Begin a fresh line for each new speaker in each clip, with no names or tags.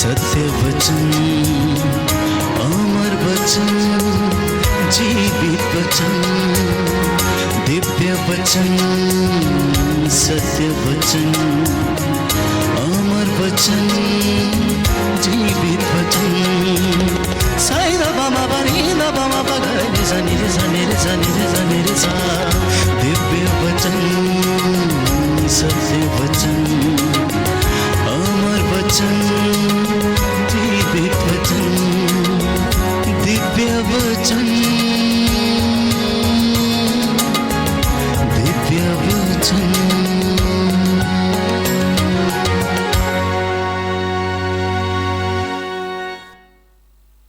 सत्य वचन, अमर वचन, जीवित वचन, दिव्य वचन, सत्य वचन, अमर वचन, जीवित वचन। साई दा बामा बनी दा बामा बगरे रे सा नी रे सा नी रे सा नी रे सा नी रे सा। दिव्य वचन, सत्य वचन, अमर वचन, जीवित वचन, दिव्य वचन, दिव्य वचन।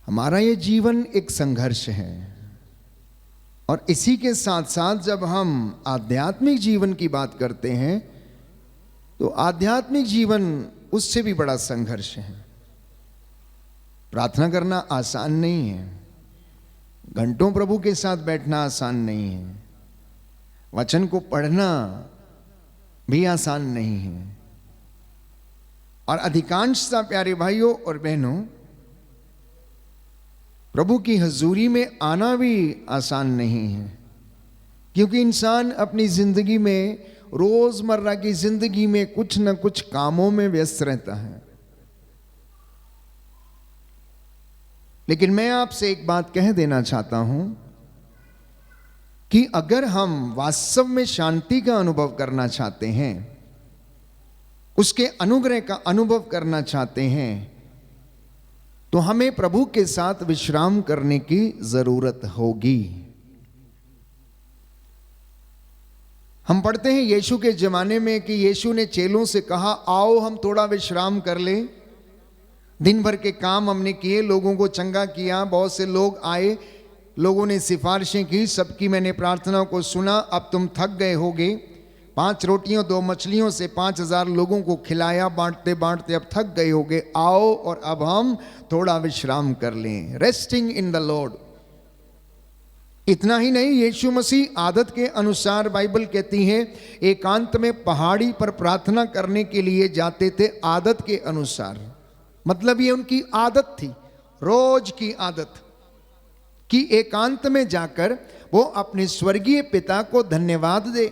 हमारा ये जीवन एक संघर्ष है और इसी के साथ साथ जब हम आध्यात्मिक जीवन की बात करते हैं तो आध्यात्मिक जीवन उससे भी बड़ा संघर्ष है। प्रार्थना करना आसान नहीं है, घंटों प्रभु के साथ बैठना आसान नहीं है, वचन को पढ़ना भी आसान नहीं है, और अधिकांशतः प्यारे भाइयों और बहनों प्रभु की हजूरी में आना भी आसान नहीं है, क्योंकि इंसान अपनी जिंदगी में, रोजमर्रा की जिंदगी में कुछ न कुछ कामों में व्यस्त रहता है। लेकिन मैं आपसे एक बात कह देना चाहता हूं कि अगर हम वास्तव में शांति का अनुभव करना चाहते हैं, उसके अनुग्रह का अनुभव करना चाहते हैं, तो हमें प्रभु के साथ विश्राम करने की जरूरत होगी। हम पढ़ते हैं यीशु के जमाने में कि यीशु ने चेलों से कहा, आओ हम थोड़ा विश्राम कर लें। दिन भर के काम हमने किए, लोगों को चंगा किया, बहुत से लोग आए, लोगों ने सिफारिशें की, सबकी मैंने प्रार्थना को सुना, अब तुम थक गए होगे। 5 रोटियों 2 मछलियों से 5000 लोगों को खिलाया, बांटते बांटते अब थक गए होगे, आओ और अब हम थोड़ा विश्राम कर लें। Resting in the Lord. इतना ही नहीं, यीशु मसीह आदत के अनुसार, बाइबल कहती है, एकांत में पहाड़ी पर प्रार्थना करने के लिए जाते थे, आदत के अनुसार। मतलब ये उनकी आदत थी, रोज की आदत, कि एकांत में जाकर वो अपने स्वर्गीय पिता को धन्यवाद दे,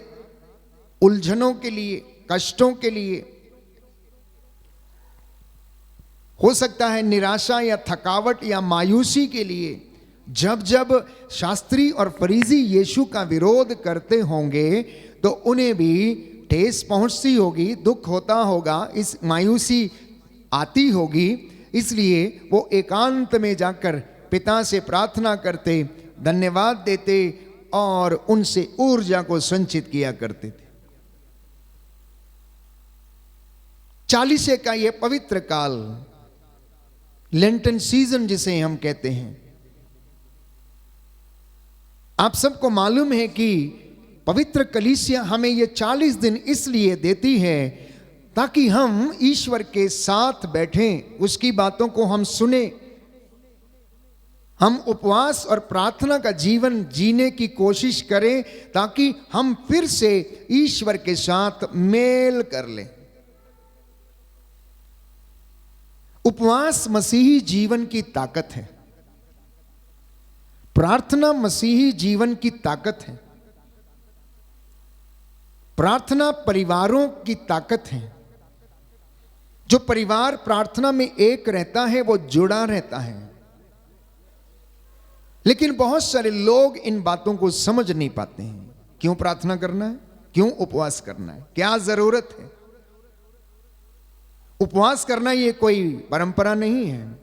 उलझनों के लिए, कष्टों के लिए, हो सकता है निराशा या थकावट या मायूसी के लिए। जब जब शास्त्री और फरीसी यीशु का विरोध करते होंगे तो उन्हें भी ठेस पहुंचती होगी, दुख होता होगा, इस मायूसी आती होगी। इसलिए वो एकांत में जाकर पिता से प्रार्थना करते, धन्यवाद देते और उनसे ऊर्जा को संचित किया करते थे। 40 का ये पवित्र काल, लेंटन सीजन जिसे हम कहते हैं, आप सबको मालूम है कि पवित्र कलीसिया हमें ये 40 दिन इसलिए देती है ताकि हम ईश्वर के साथ बैठें, उसकी बातों को हम सुने, हम उपवास और प्रार्थना का जीवन जीने की कोशिश करें, ताकि हम फिर से ईश्वर के साथ मेल कर लें। उपवास मसीही जीवन की ताकत है, प्रार्थना मसीही जीवन की ताकत है, प्रार्थना परिवारों की ताकत है। जो परिवार प्रार्थना में एक रहता है वो जुड़ा रहता है। लेकिन बहुत सारे लोग इन बातों को समझ नहीं पाते हैं। क्यों प्रार्थना करना है, क्यों उपवास करना है, क्या जरूरत है। उपवास करना ये कोई परंपरा नहीं है,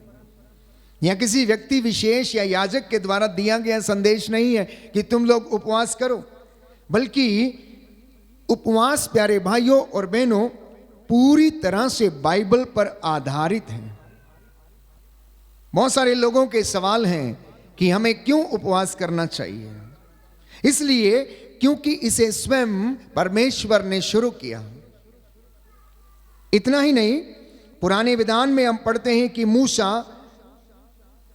या किसी व्यक्ति विशेष या याजक के द्वारा दिया गया संदेश नहीं है कि तुम लोग उपवास करो, बल्कि उपवास प्यारे भाइयों और बहनों पूरी तरह से बाइबल पर आधारित है। बहुत सारे लोगों के सवाल हैं कि हमें क्यों उपवास करना चाहिए। इसलिए क्योंकि इसे स्वयं परमेश्वर ने शुरू किया। इतना ही नहीं, पुराने विधान में हम पढ़ते हैं कि मूसा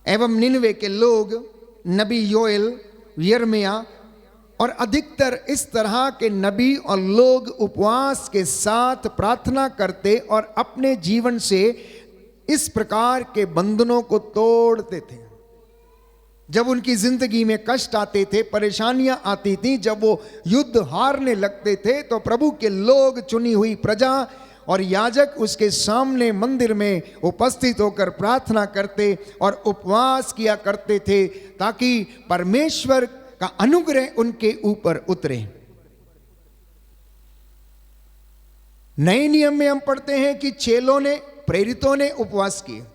एवं निनवे के लोग, नबी योएल, यिर्मयाह और अधिकतर इस तरह के नबी और लोग उपवास के साथ प्रार्थना करते और अपने जीवन से इस प्रकार के बंधनों को तोड़ते थे। जब उनकी जिंदगी में कष्ट आते थे, परेशानियां आती थी, जब वो युद्ध हारने लगते थे, तो प्रभु के लोग, चुनी हुई प्रजा और याजक उसके सामने मंदिर में उपस्थित होकर प्रार्थना करते और उपवास किया करते थे, ताकि परमेश्वर का अनुग्रह उनके ऊपर उतरे। नए नियम में हम पढ़ते हैं कि चेलों ने, प्रेरितों ने उपवास किए।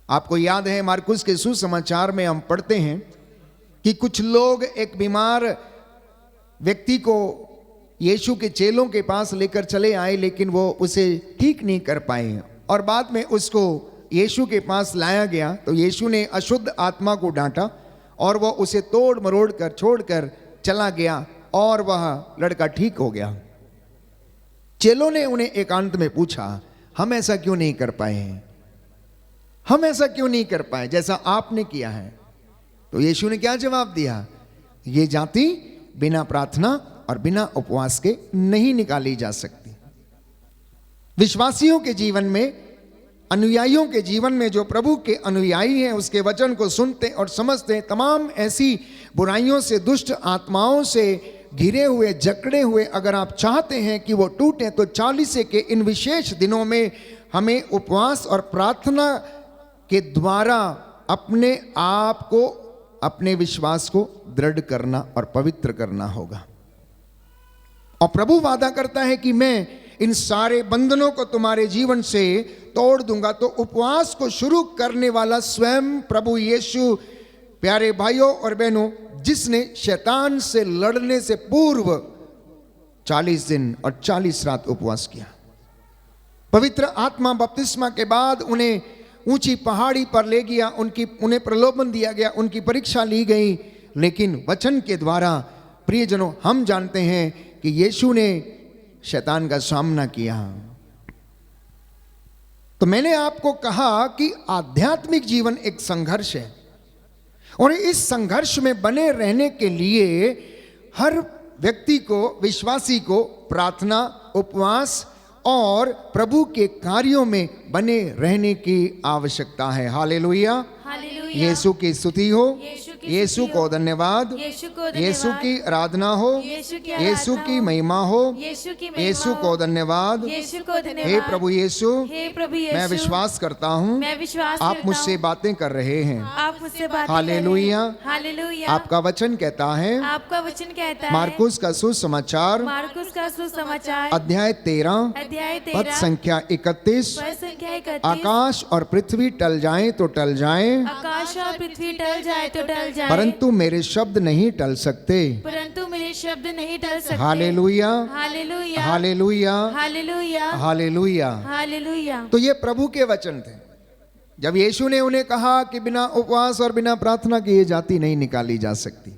आपको याद है मार्कुस के सुसमाचार में हम पढ़ते हैं कि कुछ लोग एक बीमार व्यक्ति को यीशु के चेलों के पास लेकर चले आए, लेकिन वो उसे ठीक नहीं कर पाए और बाद में उसको यीशु के पास लाया गया। तो यीशु ने अशुद्ध आत्मा को डांटा और वह उसे तोड़ मरोड़ कर छोड़कर चला गया और वह लड़का ठीक हो गया। चेलों ने उन्हें एकांत में पूछा, हम ऐसा क्यों नहीं कर पाए हैं, हम ऐसा क्यों नहीं कर पाए जैसा आपने किया है? तो यीशु ने क्या जवाब दिया? ये जाति बिना प्रार्थना और बिना उपवास के नहीं निकाली जा सकती। विश्वासियों के जीवन में, अनुयायियों के जीवन में, जो प्रभु के अनुयायी हैं, उसके वचन को सुनते और समझते हैं, तमाम ऐसी बुराइयों से, दुष्ट आत्माओं से घिरे हुए, जकड़े हुए अगर आप चाहते हैं कि वो टूटे, तो 40 के इन विशेष दिनों में हमें उपवास और प्रार्थना के द्वारा अपने आप को, अपने विश्वास को दृढ़ करना और पवित्र करना होगा। और प्रभु वादा करता है कि मैं इन सारे बंधनों को तुम्हारे जीवन से तोड़ दूंगा। तो उपवास को शुरू करने वाला स्वयं प्रभु यीशु, प्यारे भाइयों और बहनों, जिसने शैतान से लड़ने से पूर्व 40 दिन और 40 रात उपवास किया। पवित्र आत्मा बपतिस्मा के बाद उन्हें ऊंची पहाड़ी पर ले गया, उन्हें प्रलोभन दिया गया, उनकी परीक्षा ली गई, लेकिन वचन के द्वारा प्रियजनों हम जानते हैं कि यीशु ने शैतान का सामना किया। तो मैंने आपको कहा कि आध्यात्मिक जीवन एक संघर्ष है और इस संघर्ष में बने रहने के लिए हर व्यक्ति को, विश्वासी को प्रार्थना, उपवास और प्रभु के कार्यों में बने रहने की आवश्यकता है। Hallelujah,
hallelujah.
यीशु की स्तुति हो,
की
यीशु
स्तुति
को
हो,
धन्यवाद, यीशु की आराधना हो, यीशु की महिमा हो, यीशु को धन्यवाद। हे प्रभु यीशु, मैं विश्वास करता हूँ आप मुझसे बातें कर रहे हैं। Hallelujah,
hallelujah.
आपका वचन कहता है,
आपका वचन कहता है,
मार्कुस का सुसमाचार अध्याय 13 पद संख्या 31, आकाश और पृथ्वी टल जाएं तो टल जाएं,
आकाश और पृथ्वी टल जाए तो टल जाए,
परंतु मेरे शब्द नहीं टल सकते।
परंतु मेरे शब्द नहीं टल सकते।
Hallelujah,
hallelujah,
hallelujah,
hallelujah,
hallelujah.
Hallelujah.
तो ये प्रभु के वचन थे। जब यीशु ने उन्हें कहा कि बिना उपवास और बिना प्रार्थना के ये जाति नहीं निकाली जा सकती,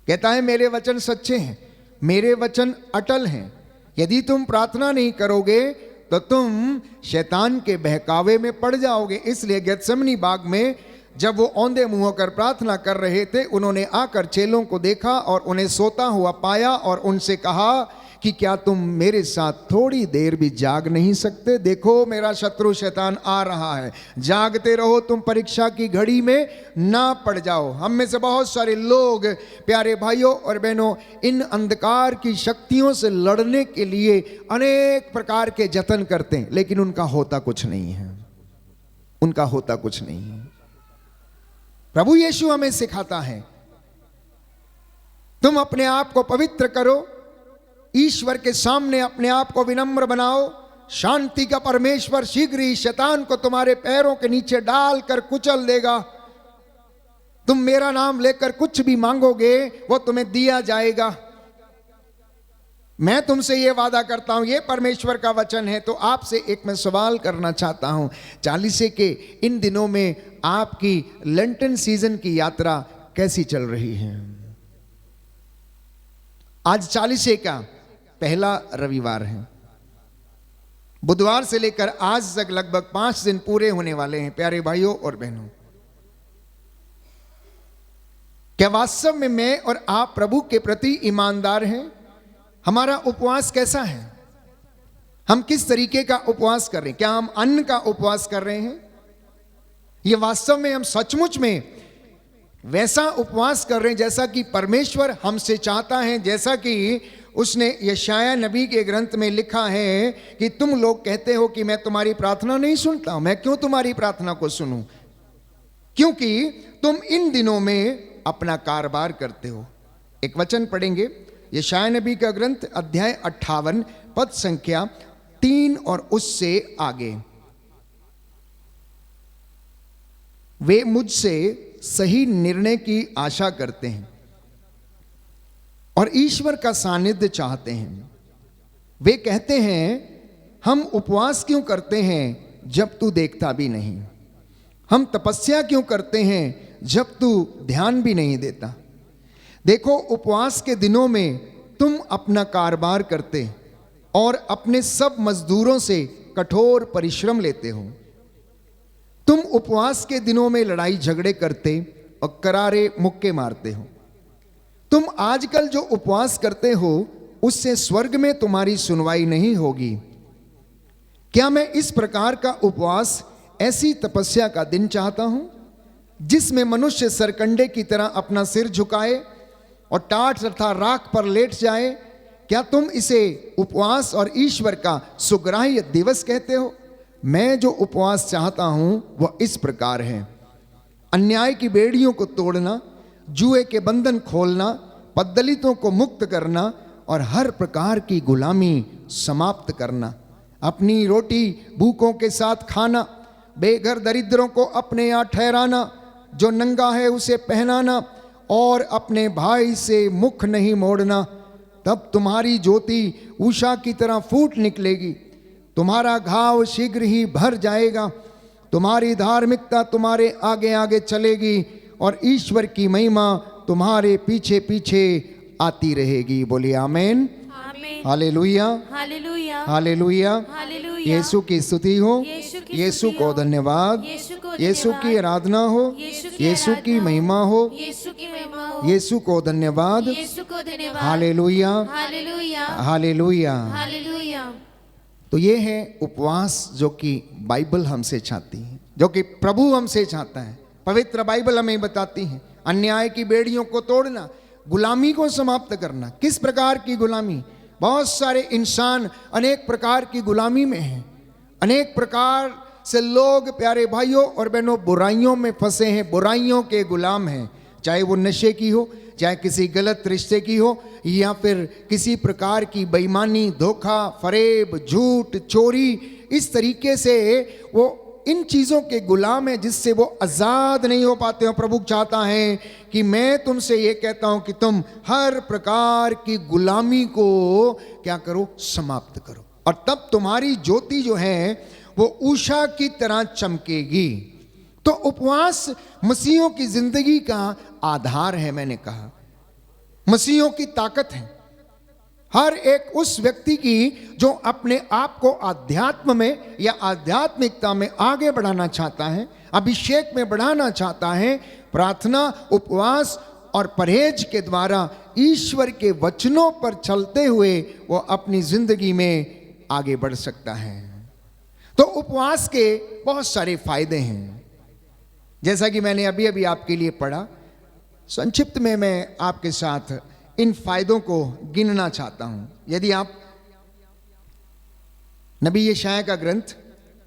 कहता है मेरे वचन सच्चे हैं, मेरे वचन अटल हैं। यदि तुम प्रार्थना नहीं करोगे तो तुम शैतान के बहकावे में पड़ जाओगे। इसलिए गेत्सेमनी बाग में जब वो औंधे मुंह होकर प्रार्थना कर रहे थे, उन्होंने आकर चेलों को देखा और उन्हें सोता हुआ पाया और उनसे कहा कि क्या तुम मेरे साथ थोड़ी देर भी जाग नहीं सकते? देखो मेरा शत्रु शैतान आ रहा है, जागते रहो, तुम परीक्षा की घड़ी में ना पड़ जाओ। हम में से बहुत सारे लोग, प्यारे भाइयों और बहनों, इन अंधकार की शक्तियों से लड़ने के लिए अनेक प्रकार के जतन करते हैं, लेकिन उनका होता कुछ नहीं है, उनका होता कुछ नहीं है। प्रभु यीशु हमें सिखाता है, तुम अपने आप को पवित्र करो, ईश्वर के सामने अपने आप को विनम्र बनाओ, शांति का परमेश्वर शीघ्र ही शैतान को तुम्हारे पैरों के नीचे डालकर कुचल देगा। तुम मेरा नाम लेकर कुछ भी मांगोगे वो तुम्हें दिया जाएगा। मैं तुमसे ये वादा करता हूं, ये परमेश्वर का वचन है। तो आपसे एक मैं सवाल करना चाहता हूं, 40 के इन दिनों में आपकी लेंटन सीजन की यात्रा कैसी चल रही है? आज 40 का पहला रविवार है। बुधवार से लेकर आज तक लगभग 5 दिन पूरे होने वाले हैं। प्यारे भाइयों और बहनों, क्या वास्तव में मैं और आप प्रभु के प्रति ईमानदार हैं? हमारा उपवास कैसा है? हम किस तरीके का उपवास कर रहे हैं? क्या हम अन्न का उपवास कर रहे हैं? ये वास्तव में हम सचमुच में वैसा उपवास कर रहे हैं जैसा कि परमेश्वर हमसे चाहता है, जैसा कि उसने यशाया नबी के ग्रंथ में लिखा है कि तुम लोग कहते हो कि मैं तुम्हारी प्रार्थना नहीं सुनता हूं। मैं क्यों तुम्हारी प्रार्थना को सुनूं? क्योंकि तुम इन दिनों में अपना कारोबार करते हो। एक वचन पढ़ेंगे, यशाया नबी का ग्रंथ अध्याय 58 पद संख्या 3 और उससे आगे। वे मुझसे सही निर्णय की आशा करते हैं और ईश्वर का सानिध्य चाहते हैं। वे कहते हैं हम उपवास क्यों करते हैं जब तू देखता भी नहीं, हम तपस्या क्यों करते हैं जब तू ध्यान भी नहीं देता। देखो, उपवास के दिनों में तुम अपना कारोबार करते और अपने सब मजदूरों से कठोर परिश्रम लेते हो। तुम उपवास के दिनों में लड़ाई झगड़े करते और करारे मुक्के मारते हो। तुम आजकल जो उपवास करते हो उससे स्वर्ग में तुम्हारी सुनवाई नहीं होगी। क्या मैं इस प्रकार का उपवास, ऐसी तपस्या का दिन चाहता हूं जिसमें मनुष्य सरकंडे की तरह अपना सिर झुकाए और टाट तथा राख पर लेट जाए? क्या तुम इसे उपवास और ईश्वर का सुग्राह्य दिवस कहते हो? मैं जो उपवास चाहता हूं वह इस प्रकार है, अन्याय की बेड़ियों को तोड़ना, जुए के बंधन खोलना, पद्दलितों को मुक्त करना और हर प्रकार की गुलामी समाप्त करना, अपनी रोटी भूखों के साथ खाना, बेघर दरिद्रों को अपने यहाँ ठहराना, जो नंगा है उसे पहनाना और अपने भाई से मुख नहीं मोड़ना। तब तुम्हारी ज्योति उषा की तरह फूट निकलेगी, तुम्हारा घाव शीघ्र ही भर जाएगा, तुम्हारी धार्मिकता तुम्हारे आगे आगे चलेगी और ईश्वर की महिमा तुम्हारे पीछे पीछे आती रहेगी। बोलिए आमेन,
आमीन,
हालेलुया,
हालेलुया,
हालेलुया।
हालेलुया।
यीशु की स्तुति हो,
यीशु की
यीशु
स्तुति
को
हो,
धन्यवाद,
यीशु को
यीशु की
धन्यवाद,
आराधना हो,
यीशु की
यीशु की
आराधना हो,
महिमा हो,
यीशु की महिमा हो,
यीशु को धन्यवाद,
यीशु को धन्यवाद,
हालेलुया,
हालेलुया,
हालेलुया।
हालेलुया।
तो ये है उपवास जो कि बाइबल हमसे चाहती है, जो कि प्रभु हमसे चाहता है। पवित्र बाइबल हमें बताती है अन्याय की बेड़ियों को तोड़ना, गुलामी को समाप्त करना। किस प्रकार की गुलामी? बहुत सारे इंसान अनेक प्रकार की गुलामी में हैं। अनेक प्रकार से लोग, प्यारे भाइयों और बहनों, बुराइयों में फंसे हैं, बुराइयों के गुलाम हैं। चाहे वो नशे की हो, चाहे किसी गलत रिश्ते की हो, या फिर किसी प्रकार की बेईमानी, धोखा, फरेब, झूठ, चोरी, इस तरीके से वो इन चीज़ों के गुलाम है जिससे वो आज़ाद नहीं हो पाते हो। प्रभु चाहता है कि मैं तुमसे ये कहता हूं कि तुम हर प्रकार की गुलामी को क्या करो? समाप्त करो, और तब तुम्हारी ज्योति जो है वो उषा की तरह चमकेगी। तो उपवास मसीहों की जिंदगी का आधार है। मैंने कहा मसीहों की ताकत है। हर एक उस व्यक्ति की जो अपने आप को आध्यात्म में या आध्यात्मिकता में आगे बढ़ाना चाहता है, अभिषेक में बढ़ाना चाहता है, प्रार्थना, उपवास और परहेज के द्वारा ईश्वर के वचनों पर चलते हुए वो अपनी जिंदगी में आगे बढ़ सकता है। तो उपवास के बहुत सारे फायदे हैं, जैसा कि मैंने अभी अभी आपके लिए पढ़ा। संक्षिप्त में मैं आपके साथ इन फायदों को गिनना चाहता हूं। यदि आप नबी यशाया का ग्रंथ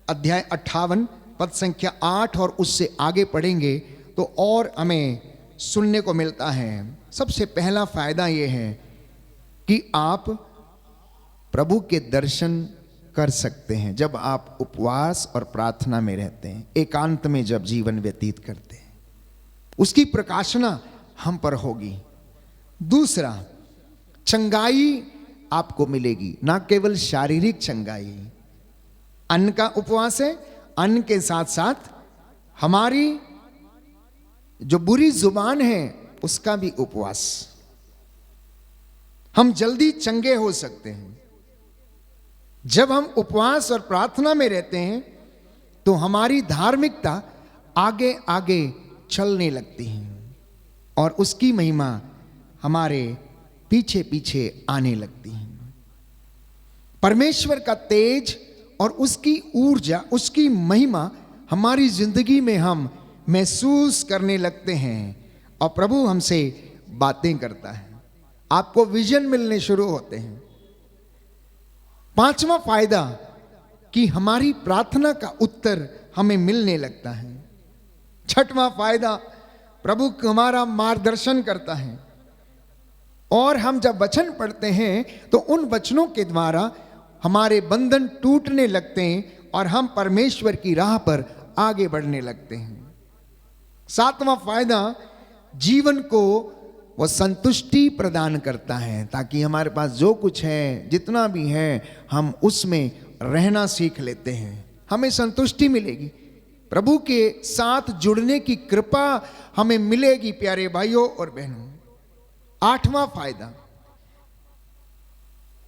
अध्याय 58 पद संख्या 8 और उससे आगे पढ़ेंगे तो और हमें सुनने को मिलता है। सबसे पहला फायदा यह है कि आप प्रभु के दर्शन कर सकते हैं जब आप उपवास और प्रार्थना में रहते हैं, एकांत में जब जीवन व्यतीत करते हैं, उसकी प्रकाशना हम पर होगी। दूसरा, चंगाई आपको मिलेगी, ना केवल शारीरिक चंगाई। अन्न का उपवास है, अन्न के साथ साथ हमारी जो बुरी जुबान है उसका भी उपवास। हम जल्दी चंगे हो सकते हैं जब हम उपवास और प्रार्थना में रहते हैं, तो हमारी धार्मिकता आगे आगे चलने लगती है और उसकी महिमा हमारे पीछे पीछे आने लगती है। परमेश्वर का तेज और उसकी ऊर्जा, उसकी महिमा हमारी जिंदगी में हम महसूस करने लगते हैं और प्रभु हमसे बातें करता है, आपको विजन मिलने शुरू होते हैं। पांचवा फायदा कि हमारी प्रार्थना का उत्तर हमें मिलने लगता है। छठवां फायदा, प्रभु हमारा मार्गदर्शन करता है और हम जब वचन पढ़ते हैं तो उन वचनों के द्वारा हमारे बंधन टूटने लगते हैं और हम परमेश्वर की राह पर आगे बढ़ने लगते हैं। सातवां फायदा, जीवन को वो संतुष्टि प्रदान करता है ताकि हमारे पास जो कुछ है, जितना भी है, हम उसमें रहना सीख लेते हैं, हमें संतुष्टि मिलेगी, प्रभु के साथ जुड़ने की कृपा हमें मिलेगी प्यारे भाइयों और बहनों। आठवां फायदा,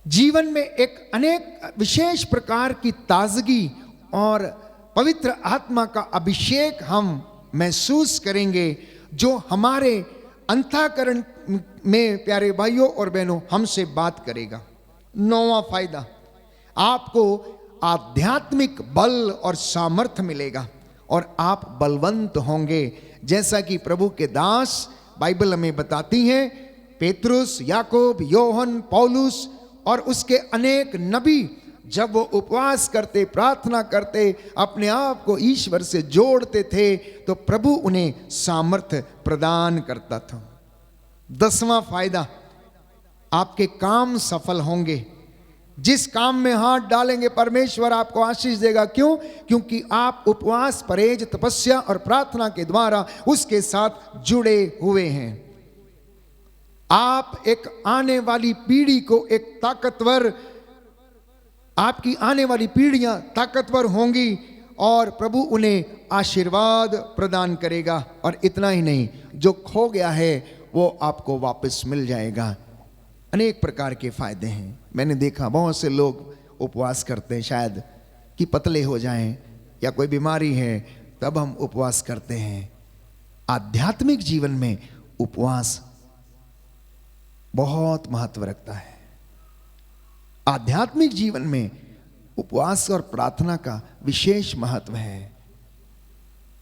जीवन में एक अनेक विशेष प्रकार की ताजगी और पवित्र आत्मा का अभिषेक हम महसूस करेंगे जो हमारे अंतःकरण में प्यारे भाइयों और बहनों हमसे बात करेगा। नौवां फायदा, आपको आध्यात्मिक बल और सामर्थ्य मिलेगा और आप बलवंत होंगे, जैसा कि प्रभु के दास बाइबल हमें बताती हैं। पेतरुस, याकूब, योहन, पौलुस और उसके अनेक नबी जब वो उपवास करते, प्रार्थना करते, अपने आप को ईश्वर से जोड़ते थे तो प्रभु उन्हें सामर्थ्य प्रदान करता था। 10वां फायदा, आपके काम सफल होंगे। जिस काम में हाथ डालेंगे परमेश्वर आपको आशीष देगा। क्यों? क्योंकि आप उपवास, परहेज, तपस्या और प्रार्थना के द्वारा उसके साथ जुड़े हुए हैं। आप एक आने वाली पीढ़ी को एक ताकतवर, आपकी आने वाली पीढ़ियां ताकतवर होंगी और प्रभु उन्हें आशीर्वाद प्रदान करेगा। और इतना ही नहीं, जो खो गया है वो आपको वापस मिल जाएगा। अनेक प्रकार के फायदे हैं। मैंने देखा बहुत से लोग उपवास करते हैं शायद कि पतले हो जाएं या कोई बीमारी है, तब हम उपवास करते हैं। आध्यात्मिक जीवन में उपवास बहुत महत्व रखता है। आध्यात्मिक जीवन में उपवास और प्रार्थना का विशेष महत्व है।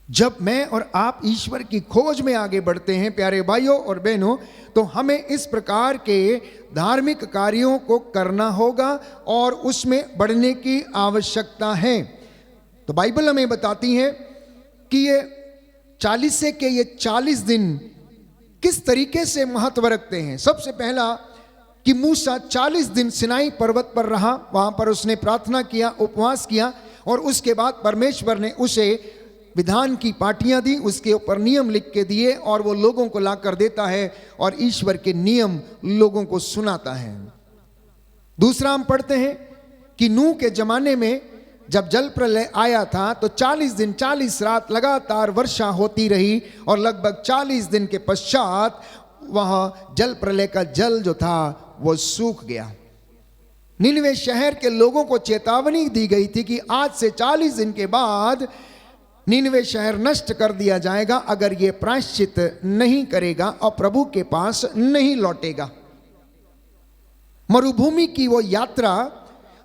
जब मैं और आप ईश्वर की खोज में आगे बढ़ते हैं प्यारे भाइयों और बहनों, तो हमें इस प्रकार के धार्मिक कार्यों को करना होगा और उसमें बढ़ने की आवश्यकता है। तो बाइबल हमें बताती है कि ये 40 दिन किस तरीके से महत्व रखते हैं। सबसे पहला कि मूसा 40 दिन सिनाई पर्वत पर रहा, वहां पर उसने प्रार्थना किया, उपवास किया और उसके बाद परमेश्वर ने उसे विधान की पाटियां दी, उसके ऊपर नियम लिख के दिए और वो लोगों को ला कर देता है और ईश्वर के नियम लोगों को सुनाता है। दूसरा हम पढ़ते हैं कि नूह के जमाने में जब जल प्रलय आया था तो 40 दिन 40 रात लगातार वर्षा होती रही और लगभग 40 दिन के पश्चात वहां जल प्रलय का जल जो था वो सूख गया। निनवे शहर के लोगों को चेतावनी दी गई थी कि आज से 40 दिन के बाद निनवे शहर नष्ट कर दिया जाएगा अगर ये प्रायश्चित नहीं करेगा और प्रभु के पास नहीं लौटेगा। मरुभूमि की वो यात्रा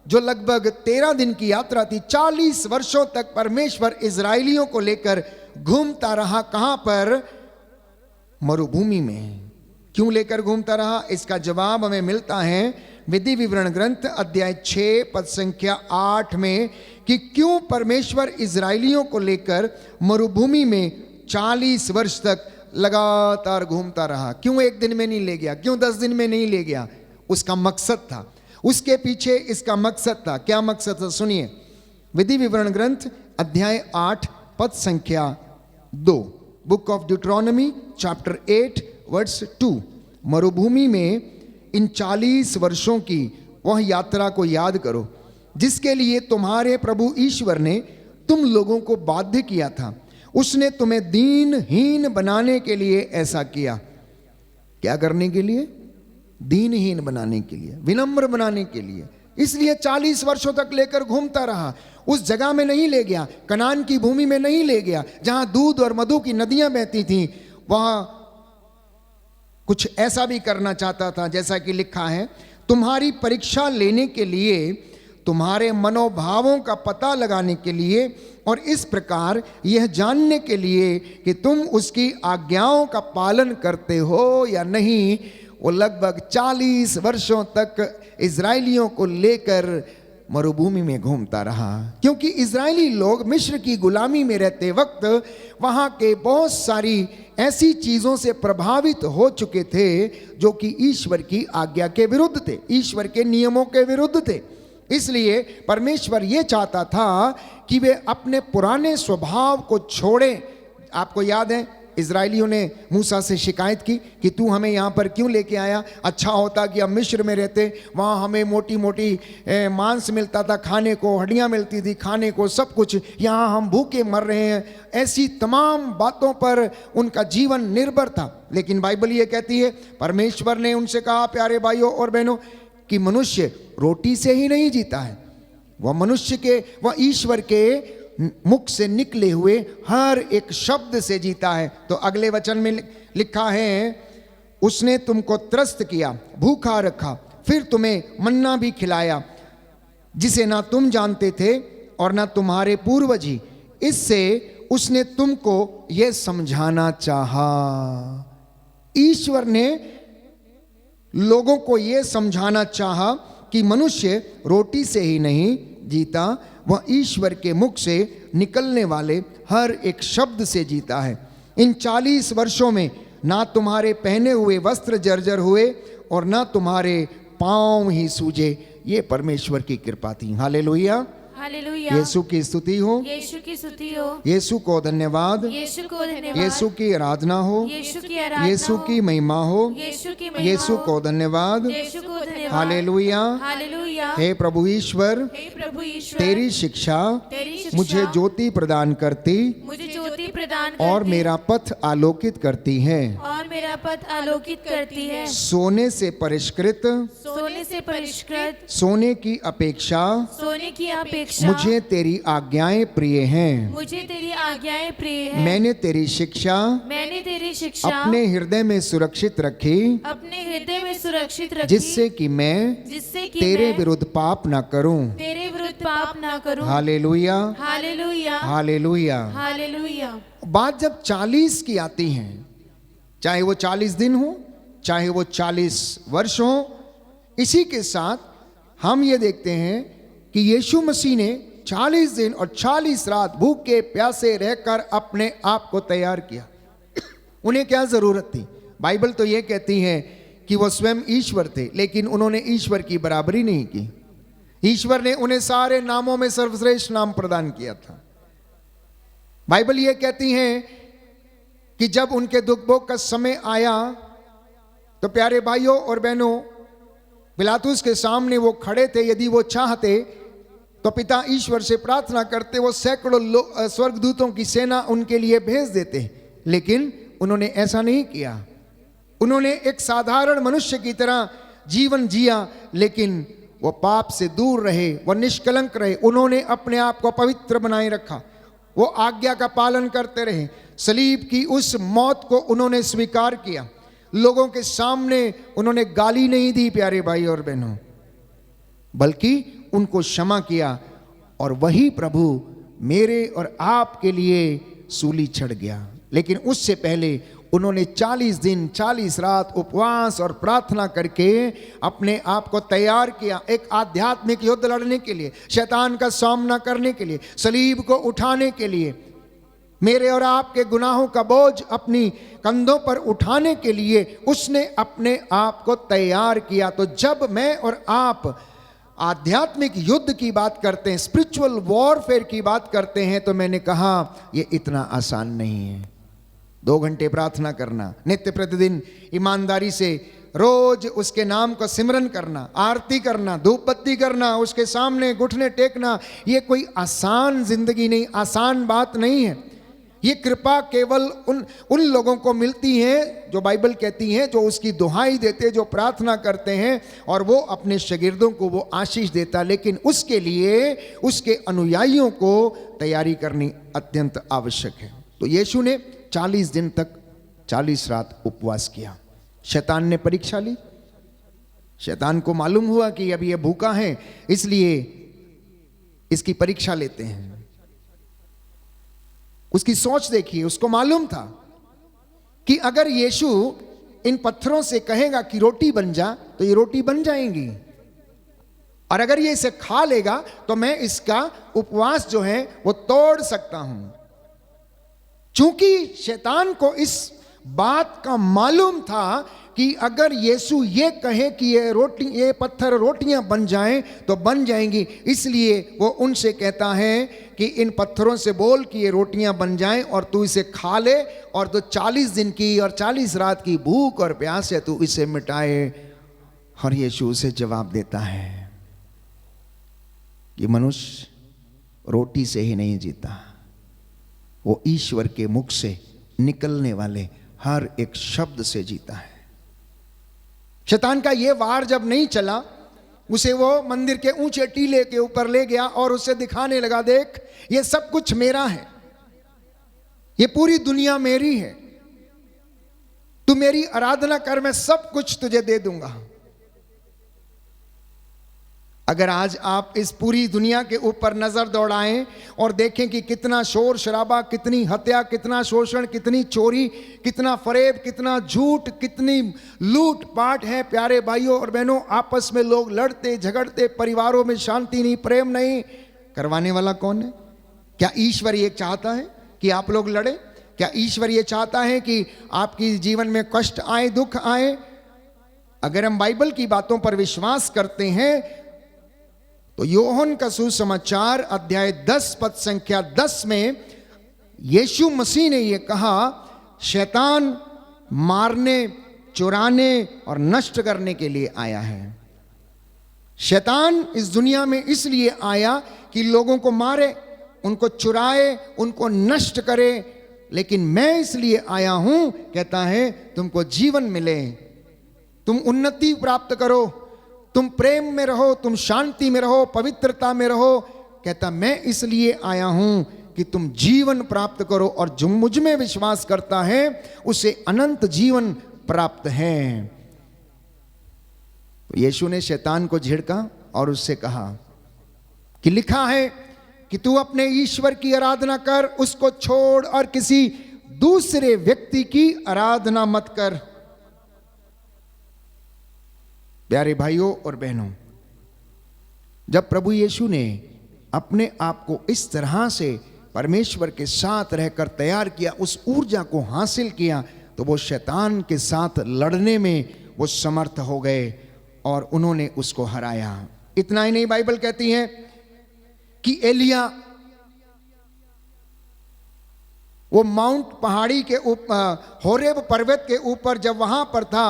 जो लगभग 13 दिन की यात्रा थी, 40 वर्षों तक परमेश्वर इजरायलियों को लेकर घूमता रहा। कहां पर? मरुभूमि में। क्यों लेकर घूमता रहा? इसका जवाब हमें मिलता है विधि विवरण ग्रंथ अध्याय 6 पद संख्या 8 में कि क्यों परमेश्वर इजरायलियों को लेकर मरुभूमि में 40 वर्ष तक लगातार घूमता रहा। क्यों एक दिन में नहीं ले गया? क्यों 10 दिन में नहीं ले गया? उसका मकसद था, उसके पीछे इसका मकसद था। क्या मकसद था? सुनिए, विधि विवरण ग्रंथ अध्याय 8 पद संख्या 2, बुक ऑफ ड्यूटरोनॉमी चैप्टर 8 वर्स 2। मरुभूमि में इन 40 वर्षों की वह यात्रा को याद करो जिसके लिए तुम्हारे प्रभु ईश्वर ने तुम लोगों को बाध्य किया था। उसने तुम्हें दीनहीन बनाने के लिए ऐसा किया। क्या करने के लिए? दीनहीन बनाने के लिए, विनम्र बनाने के लिए। इसलिए 40 वर्षों तक लेकर घूमता रहा। उस जगह में नहीं ले गया, कनान की भूमि में नहीं ले गया जहां दूध और मधु की नदियां बहती थीं। वहां कुछ ऐसा भी करना चाहता था जैसा कि लिखा है, तुम्हारी परीक्षा लेने के लिए तुम्हारे मनोभावों का पता लगाने के लिए और इस प्रकार यह जानने के लिए कि तुम उसकी आज्ञाओं का पालन करते हो या नहीं। वो लगभग 40 वर्षों तक इजराइलियों को लेकर मरुभूमि में घूमता रहा, क्योंकि इजरायली लोग मिस्र की गुलामी में रहते वक्त वहाँ के बहुत सारी ऐसी चीज़ों से प्रभावित हो चुके थे जो कि ईश्वर की आज्ञा के विरुद्ध थे, ईश्वर के नियमों के विरुद्ध थे। इसलिए परमेश्वर ये चाहता था कि वे अपने पुराने स्वभाव को छोड़ें। आपको याद है इजरायलियों ने मूसा से शिकायत की कि तू हमें यहाँ पर क्यों लेके आया, अच्छा होता कि हम मिस्र में रहते, वहाँ हमें मोटी मोटी मांस मिलता था खाने को, हड्डियाँ मिलती थी खाने को, सब कुछ, यहाँ हम भूखे मर रहे हैं। ऐसी तमाम बातों पर उनका जीवन निर्भर था। लेकिन बाइबल ये कहती है, परमेश्वर ने उनसे कहा, प्यारे भाइयों और बहनों, कि मनुष्य रोटी से ही नहीं जीता है, वह मनुष्य के, वह ईश्वर के मुख से निकले हुए हर एक शब्द से जीता है। तो अगले वचन में लिखा है, उसने तुमको त्रस्त किया, भूखा रखा, फिर तुम्हें मन्ना भी खिलाया, जिसे ना तुम जानते थे और ना तुम्हारे पूर्वज ही। इससे उसने तुमको यह समझाना चाहा। ईश्वर ने लोगों को यह समझाना चाहा कि मनुष्य रोटी से ही नहीं जीता, वह ईश्वर के मुख से निकलने वाले हर एक शब्द से जीता है। इन 40 वर्षों में ना तुम्हारे पहने हुए वस्त्र जर्जर हुए और ना तुम्हारे पांव ही सूजे। ये परमेश्वर की कृपा थी। Hallelujah,
hallelujah.
यीशु की स्तुति हो,
यीशु की स्तुति हो,
यीशु को धन्यवाद,
यीशु को धन्यवाद,
यीशु की आराधना हो,
यीशु की आराधना
यीशु
हो,
की महिमा हो,
यीशु की महिमा
यीशु
हो,
को धन्यवाद।
यीशु को धन्यवाद।
हालेलुया।
हालेलुया।
हे प्रभु ईश्वर,
हे प्रभु ईश्वर,
तेरी शिक्षा
तेरी शिक्षा
मुझे ज्योति प्रदान करती
मुझे ज्योति प्रदान करती
और मेरा पथ आलोकित करती है।
और मेरा पथ आलोकित करती है।
सोने से परिष्कृत,
सोने से परिष्कृत,
सोने की अपेक्षा
सोने की अपेक्षा
मुझे तेरी आज्ञाएं प्रिय हैं।
मुझे तेरी आज्ञाएं प्रिय है।
मैंने तेरी शिक्षा
मैंने तेरी शिक्षा
अपने हृदय में सुरक्षित रखी,
अपने हृदय में सुरक्षित रखी,
जिससे कि मैं तेरे
मैं
विरुद्ध पाप न करूं।
तेरे विरुद्ध पाप ना करूं।
Hallelujah,
hallelujah,
hallelujah.
हालेलुया।
बात जब 40 की आती है, चाहे वो 40 दिन हो, चाहे वो 40 वर्ष हो, इसी के साथ हम ये देखते हैं कि यीशु मसीह ने 40 दिन और 40 रात भूखे प्यासे रहकर अपने आप को तैयार किया। उन्हें क्या जरूरत थी? बाइबल तो ये कहती है कि वो स्वयं ईश्वर थे, लेकिन उन्होंने ईश्वर की बराबरी नहीं की। ईश्वर ने उन्हें सारे नामों में सर्वश्रेष्ठ नाम प्रदान किया था। बाइबल ये कहती है कि जब उनके दुख भोग का समय आया तो प्यारे भाइयों और बहनों, पिलातुस के सामने वो खड़े थे। यदि वो चाहते तो पिता ईश्वर से प्रार्थना करते, वो सैकड़ों स्वर्गदूतों की सेना उनके लिए भेज देते, लेकिन उन्होंने ऐसा नहीं किया। उन्होंने एक साधारण मनुष्य की तरह जीवन जिया, लेकिन वो पाप से दूर रहे, वो निष्कलंक रहे। उन्होंने अपने आप को पवित्र बनाए रखा, वो आज्ञा का पालन करते रहे। सलीब की उस मौत को उन्होंने स्वीकार किया। लोगों के सामने उन्होंने गाली नहीं दी प्यारे भाई और बहनों, बल्कि उनको क्षमा किया। और वही प्रभु मेरे और आपके लिए सूली चढ़ गया। लेकिन उससे पहले उन्होंने 40 दिन 40 रात उपवास और प्रार्थना करके अपने आप को तैयार किया एक आध्यात्मिक युद्ध लड़ने के लिए, शैतान का सामना करने के लिए, सलीब को उठाने के लिए, मेरे और आपके गुनाहों का बोझ अपनी कंधों पर उठाने के लिए उसने अपने आप को तैयार किया। तो जब मैं और आप आध्यात्मिक युद्ध की बात करते हैं, स्पिरिचुअल वॉरफेयर की बात करते हैं, तो मैंने कहा यह इतना आसान नहीं है। 2 घंटे प्रार्थना करना, नित्य प्रतिदिन ईमानदारी से रोज उसके नाम को सिमरन करना, आरती करना, धूप बत्ती करना, उसके सामने घुटने टेकना, ये कोई आसान जिंदगी नहीं, आसान बात नहीं है। ये कृपा केवल उन लोगों को मिलती है जो बाइबल कहती है, जो उसकी दुहाई देते, जो प्रार्थना करते हैं, और वो अपने शागिर्दों को वो आशीष देता। लेकिन उसके लिए उसके अनुयायियों को तैयारी करनी अत्यंत आवश्यक है। तो यीशु ने 40 दिन तक 40 रात उपवास किया। शैतान ने परीक्षा ली। शैतान को मालूम हुआ कि अब ये भूखा है, इसलिए इसकी परीक्षा लेते हैं। उसकी सोच देखिए, उसको मालूम था कि अगर यीशु इन पत्थरों से कहेगा कि रोटी बन जा, तो ये रोटी बन जाएंगी, और अगर ये इसे खा लेगा तो मैं इसका उपवास जो है वो तोड़ सकता हूं। चूंकि शैतान को इस बात का मालूम था कि अगर यीशु ये कहे कि ये पत्थर रोटियां बन जाएं तो बन जाएंगी, इसलिए वो उनसे कहता है कि इन पत्थरों से बोल कि ये रोटियां बन जाएं और तू इसे खा ले, और तो 40 दिन की और 40 रात की भूख और प्यास है तू इसे मिटाए। और यीशु उसे जवाब देता है कि मनुष्य रोटी से ही नहीं जीता, वो ईश्वर के मुख से निकलने वाले हर एक शब्द से जीता है। शैतान का ये वार जब नहीं चला, उसे वो मंदिर के ऊंचे टीले के ऊपर ले गया और उसे दिखाने लगा, देख ये सब कुछ मेरा है, ये पूरी दुनिया मेरी है, तू मेरी आराधना कर, मैं सब कुछ तुझे दे दूंगा। अगर आज आप इस पूरी दुनिया के ऊपर नजर दौड़ाएं और देखें कि कितना शोर शराबा, कितनी हत्या, कितना शोषण, कितनी चोरी, कितना फरेब, कितना झूठ, कितनी लूट पाट है प्यारे भाइयों और बहनों, आपस में लोग लड़ते झगड़ते, परिवारों में शांति नहीं, प्रेम नहीं, करवाने वाला कौन है? क्या ईश्वर ये चाहता है कि आप लोग लड़े? क्या ईश्वर ये चाहता है कि आपकी जीवन में कष्ट आए, दुख आए? अगर हम बाइबल की बातों पर विश्वास करते हैं तो यूहन्ना का सुसमाचार अध्याय 10 पद संख्या 10 में यीशु मसीह ने यह कहा, शैतान मारने, चुराने और नष्ट करने के लिए आया है। शैतान इस दुनिया में इसलिए आया कि लोगों को मारे, उनको चुराए, उनको नष्ट करे, लेकिन मैं इसलिए आया हूं, कहता है, तुमको जीवन मिले, तुम उन्नति प्राप्त करो, तुम प्रेम में रहो, तुम शांति में रहो, पवित्रता में रहो। कहता मैं इसलिए आया हूं कि तुम जीवन प्राप्त करो, और जो मुझ में विश्वास करता है उसे अनंत जीवन प्राप्त है। तो यीशु ने शैतान को झिड़का और उससे कहा कि लिखा है कि तू अपने ईश्वर की आराधना कर, उसको छोड़ और किसी दूसरे व्यक्ति की आराधना मत कर। प्यारे भाइयों और बहनों, जब प्रभु यीशु ने अपने आप को इस तरह से परमेश्वर के साथ रहकर तैयार किया, उस ऊर्जा को हासिल किया, तो वो शैतान के साथ लड़ने में वो समर्थ हो गए और उन्होंने उसको हराया। इतना ही नहीं, बाइबल कहती है कि एलिया वो माउंट पहाड़ी के ऊपर, होरेब पर्वत के ऊपर जब वहां पर था,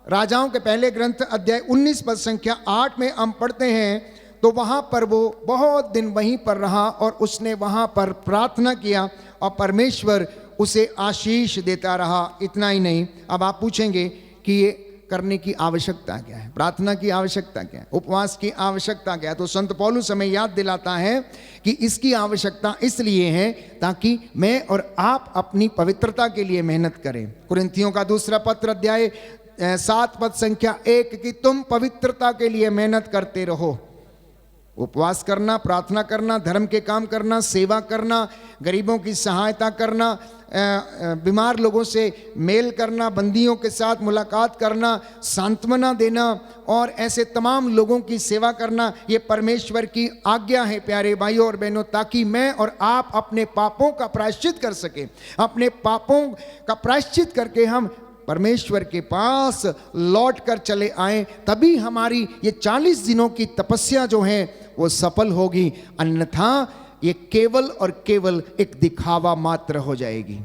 राजाओं के पहले ग्रंथ अध्याय 19 पद संख्या 8 में हम पढ़ते हैं, तो वहां पर वो बहुत दिन वहीं पर रहा और उसने वहां पर प्रार्थना किया और परमेश्वर उसे आशीष देता रहा। इतना ही नहीं, अब आप पूछेंगे कि ये करने की आवश्यकता क्या है, प्रार्थना की आवश्यकता क्या है, उपवास की आवश्यकता क्या है? तो संत पौलुस हमें याद दिलाता है कि इसकी आवश्यकता इसलिए है ताकि मैं और आप अपनी पवित्रता के लिए मेहनत करें। कुरिन्थियों का दूसरा पत्र अध्याय 7 पद संख्या 1 कि तुम पवित्रता के लिए मेहनत करते रहो। उपवास करना, प्रार्थना करना, धर्म के काम करना, सेवा करना, गरीबों की सहायता करना, बीमार लोगों से मेल करना, बंदियों के साथ मुलाकात करना, सांत्वना देना और ऐसे तमाम लोगों की सेवा करना, ये परमेश्वर की आज्ञा है प्यारे भाइयों और बहनों, ताकि मैं और आप अपने पापों का प्रायश्चित कर सके। अपने पापों का प्रायश्चित करके हम परमेश्वर के पास लौट कर चले आए, तभी हमारी ये 40 दिनों की तपस्या जो है वो सफल होगी, अन्यथा ये केवल और केवल एक दिखावा मात्र हो जाएगी।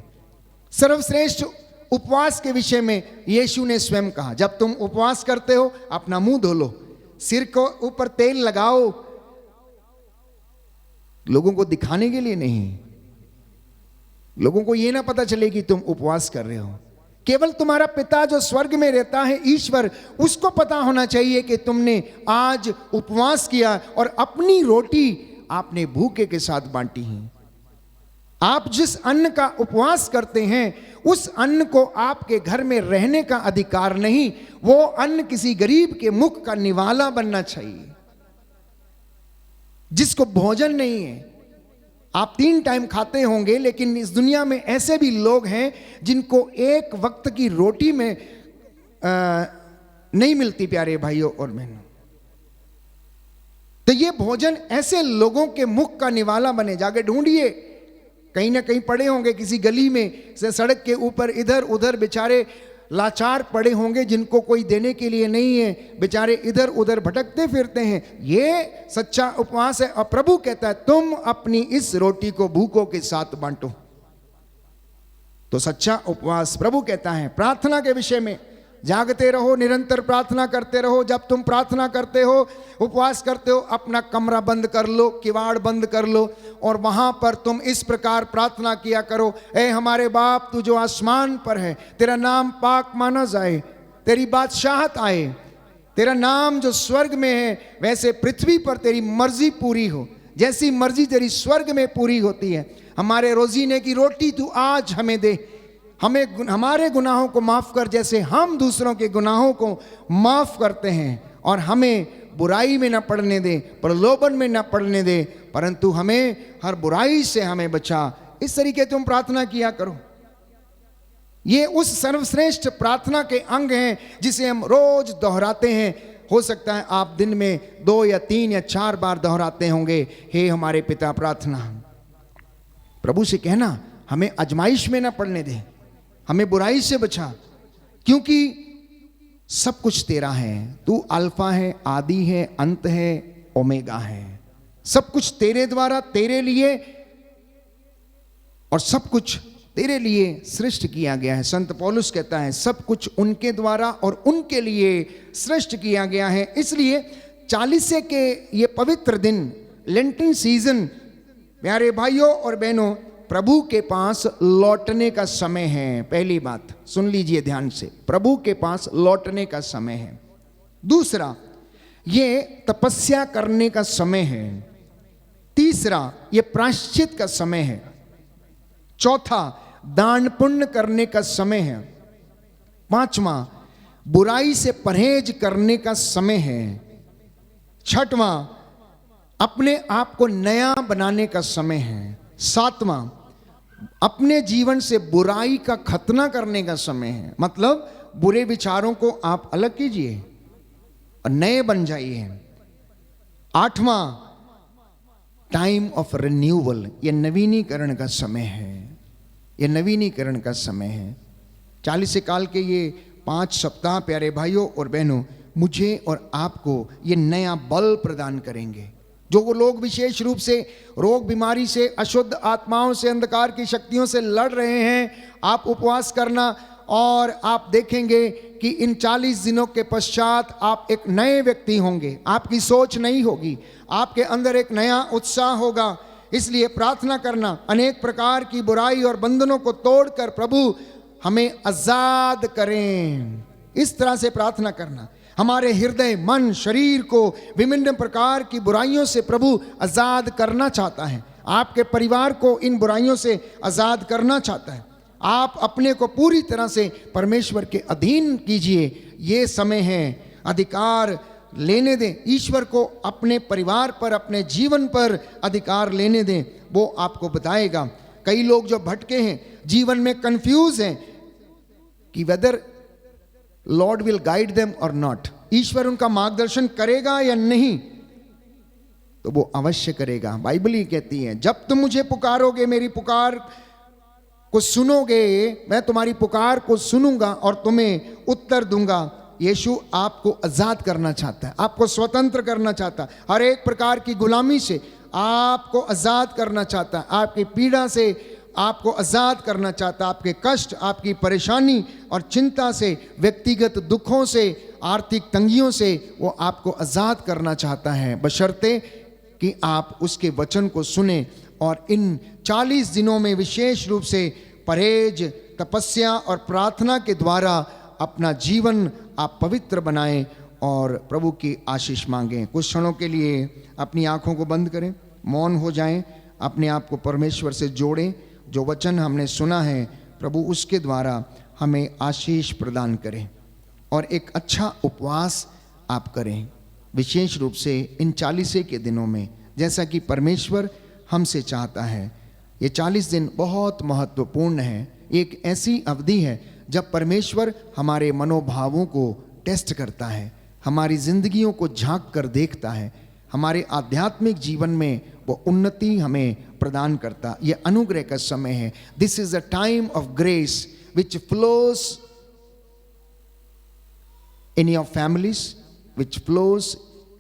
सर्वश्रेष्ठ उपवास के विषय में यीशु ने स्वयं कहा, जब तुम उपवास करते हो अपना मुंह धो लो, सिर को ऊपर तेल लगाओ, लोगों को दिखाने के लिए नहीं, लोगों को ये ना पता चले कि तुम उपवास कर रहे हो। केवल तुम्हारा पिता जो स्वर्ग में रहता है, ईश्वर, उसको पता होना चाहिए कि तुमने आज उपवास किया और अपनी रोटी आपने भूखे के साथ बांटी है। आप जिस अन्न का उपवास करते हैं उस अन्न को आपके घर में रहने का अधिकार नहीं, वो अन्न किसी गरीब के मुख का निवाला बनना चाहिए। जिसको भोजन नहीं है। आप 3 टाइम खाते होंगे, लेकिन इस दुनिया में ऐसे भी लोग हैं जिनको एक वक्त की रोटी में नहीं मिलती, प्यारे भाइयों और बहनों। तो ये भोजन ऐसे लोगों के मुख का निवाला बने। जाके ढूंढिए, कहीं ना कहीं पड़े होंगे किसी गली में से सड़क के ऊपर इधर उधर बेचारे लाचार पड़े होंगे, जिनको कोई देने के लिए नहीं है, बेचारे इधर उधर भटकते फिरते हैं। ये सच्चा उपवास है। और प्रभु कहता है तुम अपनी इस रोटी को भूखों के साथ बांटो। तो सच्चा उपवास प्रभु कहता है प्रार्थना के विषय में जागते रहो, निरंतर प्रार्थना करते रहो। जब तुम प्रार्थना करते हो, उपवास करते हो, अपना कमरा बंद कर लो, किवाड़ बंद कर लो और वहां पर तुम इस प्रकार प्रार्थना किया करो, ऐ हमारे बाप तू जो आसमान पर है, तेरा नाम पाक माना जाए, तेरी बादशाहत आए, तेरा नाम जो स्वर्ग में है वैसे पृथ्वी पर तेरी मर्जी पूरी हो, जैसी मर्जी तेरी स्वर्ग में पूरी होती है। हमारे रोजीने की रोटी तू आज हमें दे, हमें हमारे गुनाहों को माफ कर जैसे हम दूसरों के गुनाहों को माफ करते हैं, और हमें बुराई में न पड़ने दे, प्रलोभन में न पड़ने दे, परंतु हमें हर बुराई से हमें बचा। इस तरीके तुम प्रार्थना किया करो। ये उस सर्वश्रेष्ठ प्रार्थना के अंग हैं जिसे हम रोज दोहराते हैं। हो सकता है आप दिन में 2 या 3 या 4 बार दोहराते होंगे, हे हमारे पिता प्रार्थना। प्रभु से कहना हमें आजमाइश में न पड़ने दे, हमें बुराई से बचा, क्योंकि सब कुछ तेरा है। तू अल्फा है, आदि है, अंत है, ओमेगा है। सब कुछ तेरे द्वारा, तेरे लिए, और सब कुछ तेरे लिए सृष्टि किया गया है। संत पौलुस कहता है सब कुछ उनके द्वारा और उनके लिए सृष्टि किया गया है। इसलिए 40 के ये पवित्र दिन, लेंटिन सीजन, प्यारे भाइयों और बहनों, प्रभु के पास लौटने का समय है। पहली बात सुन लीजिए ध्यान से, प्रभु के पास लौटने का समय है। दूसरा, ये तपस्या करने का समय है। तीसरा, ये प्रायश्चित का समय है। चौथा, दान पुण्य करने का समय है। पांचवा, बुराई से परहेज करने का समय है। छठवां, अपने आप को नया बनाने का समय है। सातवां, अपने जीवन से बुराई का खतना करने का समय है। मतलब बुरे विचारों को आप अलग कीजिए और नए बन जाइए। आठवां, टाइम ऑफ रिन्यूअल, ये नवीनीकरण का समय है। ये नवीनीकरण का समय है। 40 काल के ये 5 सप्ताह प्यारे भाइयों और बहनों मुझे और आपको ये नया बल प्रदान करेंगे। जो वो लोग विशेष रूप से रोग बीमारी से, अशुद्ध आत्माओं से, अंधकार की शक्तियों से लड़ रहे हैं, आप उपवास करना और आप देखेंगे कि इन 40 दिनों के पश्चात आप एक नए व्यक्ति होंगे। आपकी सोच नई होगी, आपके अंदर एक नया उत्साह होगा। इसलिए प्रार्थना करना, अनेक प्रकार की बुराई और बंधनों को तोड़कर प्रभु हमें आजाद करें, इस तरह से प्रार्थना करना। हमारे हृदय, मन, शरीर को विभिन्न प्रकार की बुराइयों से प्रभु आजाद करना चाहता है। आपके परिवार को इन बुराइयों से आजाद करना चाहता है। आप अपने को पूरी तरह से परमेश्वर के अधीन कीजिए। ये समय है, अधिकार लेने दें ईश्वर को, अपने परिवार पर, अपने जीवन पर अधिकार लेने दें। वो आपको बताएगा। कई लोग जो भटके हैं, जीवन में कंफ्यूज हैं कि whether lord will guide them और नॉट, ईश्वर उनका मार्गदर्शन करेगा या नहीं, तो वो अवश्य करेगा। बाइबल ही कहती है जब तुम मुझे पुकारोगे, मेरी पुकार को सुनोगे, मैं तुम्हारी पुकार को सुनूंगा और तुम्हें उत्तर दूंगा। यीशु आपको आजाद करना चाहता है, आपको स्वतंत्र करना चाहता है, हर एक प्रकार की गुलामी से आपको आजाद करना चाहता है, आपकी पीड़ा से आपको आजाद करना चाहता है, आपके कष्ट, आपकी परेशानी और चिंता से, व्यक्तिगत दुखों से, आर्थिक तंगियों से वो आपको आजाद करना चाहता है, बशर्ते कि आप उसके वचन को सुने। और इन 40 दिनों में विशेष रूप से परहेज, तपस्या और प्रार्थना के द्वारा अपना जीवन आप पवित्र बनाएं और प्रभु की आशीष मांगें। कुछ क्षणों के लिए अपनी आंखों को बंद करें, मौन हो जाएं, अपने आप को परमेश्वर से जोड़ें। जो वचन हमने सुना है प्रभु उसके द्वारा हमें आशीष प्रदान करें और एक अच्छा उपवास आप करें। विशेष रूप से इन 40 के दिनों में जैसा कि परमेश्वर हमसे चाहता है। ये 40 दिन बहुत महत्वपूर्ण है। एक ऐसी अवधि है जब परमेश्वर हमारे मनोभावों को टेस्ट करता है, हमारी जिंदगियों को झांक कर देखता है, हमारे आध्यात्मिक जीवन में वो उन्नति हमें प्रदान करता। ये अनुग्रह का समय है। This is a time of grace which flows in your families, which flows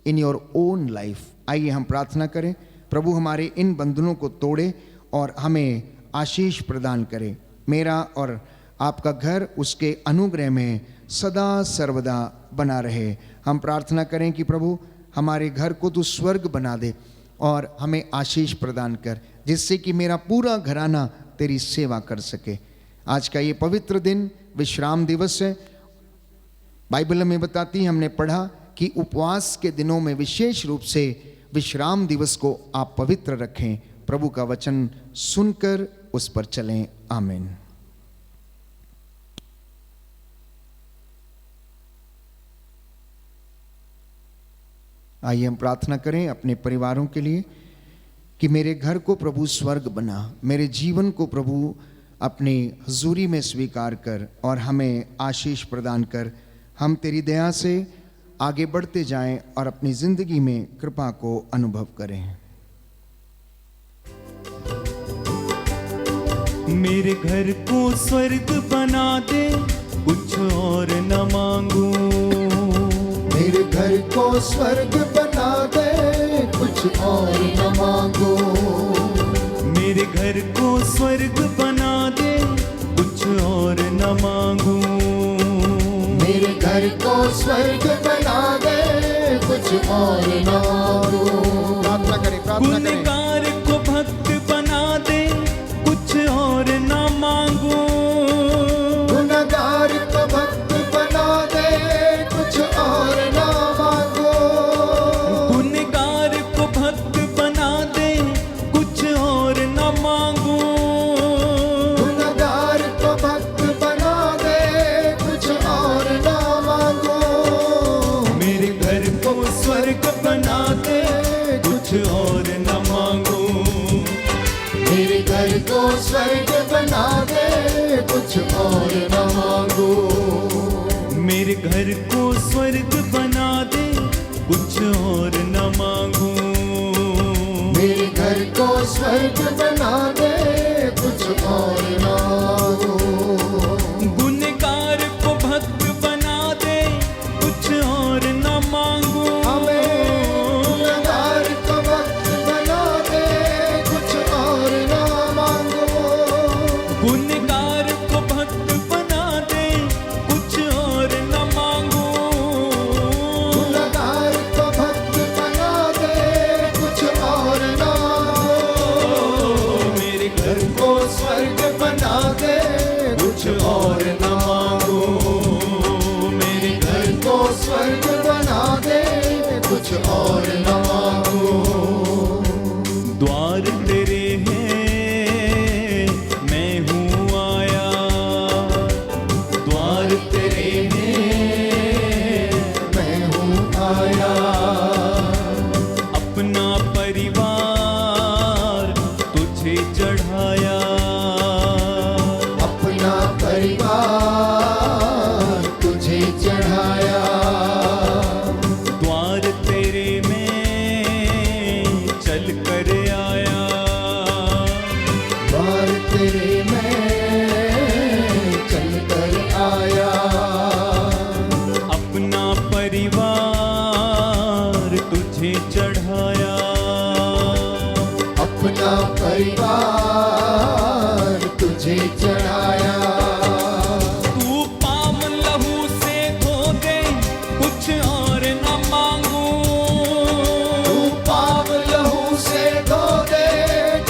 in your own life. आइए हम प्रार्थना करें, प्रभु हमारे इन बंधनों को तोड़े और हमें आशीष प्रदान करे। मेरा और आपका घर उसके अनुग्रह में सदा सर्वदा बना रहे। हम प्रार्थना करें कि प्रभु हमारे घर को तू स्वर्ग बना दे और हमें आशीष प्रदान कर, जिससे कि मेरा पूरा घराना तेरी सेवा कर सके। आज का ये पवित्र दिन विश्राम दिवस है। बाइबल में बताती है, हमने पढ़ा कि उपवास के दिनों में विशेष रूप से विश्राम दिवस को आप पवित्र रखें। प्रभु का वचन सुनकर उस पर चलें। आमीन। आइए हम प्रार्थना करें अपने परिवारों के लिए कि मेरे घर को प्रभु स्वर्ग बना, मेरे जीवन को प्रभु अपनी हुजूरी में स्वीकार कर और हमें आशीष प्रदान कर। हम तेरी दया से आगे बढ़ते जाएं और अपनी जिंदगी में कृपा को अनुभव करें।
मेरे घर को स्वर्ग बना दे, कुछ और न मांगू।
मेरे घर को स्वर्ग बना दे, कुछ और न मांगो।
मेरे घर को स्वर्ग बना दे, कुछ और न मांगू।
मेरे घर को स्वर्ग बना दे, कुछ और न मांगो। प्रार्थना करें, प्रार्थना करें।
गुनहगार को भक्त बना दे, कुछ और न मांगू।
गुनहगार को भक्त बना दे, कुछ और न मांगो।
गुनहगार को भक्त बना दे, कुछ और न मांगू।
गुनहगार को भक्त बना दे, कुछ और न मांगो।
मेरे घर को स्वर्ग बना दे, कुछ और न मांगू।
मेरे घर को स्वर्ग बना दे, कुछ और न मांगो।
मेरे घर को स्वर्ग बना दे, कुछ और न मांगू।
मेरे घर को स्वर्ग बना दे, कुछ और न मांगो।
गुनहगार को भक्त बना दे, कुछ और न मांगू।
गुनहगार को भक्त बना दे, कुछ और न मांगो।
गुनहगार को भक्त बना दे, कुछ और न मांगू।
गुनहगार को भक्त बना दे, कुछ और न मांगो।
मेरे घर
को स्वर्ग बना दे, कुछ और न मांगो।
मेरे
घर को स्वर्ग बना दे, कुछ और न मांगो।
द्वार तेरे हैं, मैं हूँ आया। द्वार तेरे हैं,
मैं हूँ आया।
अपना परिवार तुझे चढ़ाया।
अपना परिवार तुझे चढ़ाया।
द्वार तेरे में चल कर आया।
द्वार तेरे में चल कर आया।
अपना परिवार तुझे चढ़ाया।
अपना परिवार तुझे चढ़ाया।
तू पाम लहू से धो दे, कुछ और न मांगू।
तू पाप लहू से धो दे,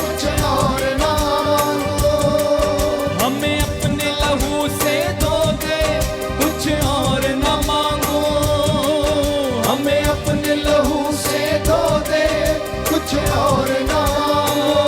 कुछ और न मांगो।
हमें अपने लहू से धो दे, कुछ और न मांगू।
हमें अपने लहू से धो दे, कुछ और न मांगो।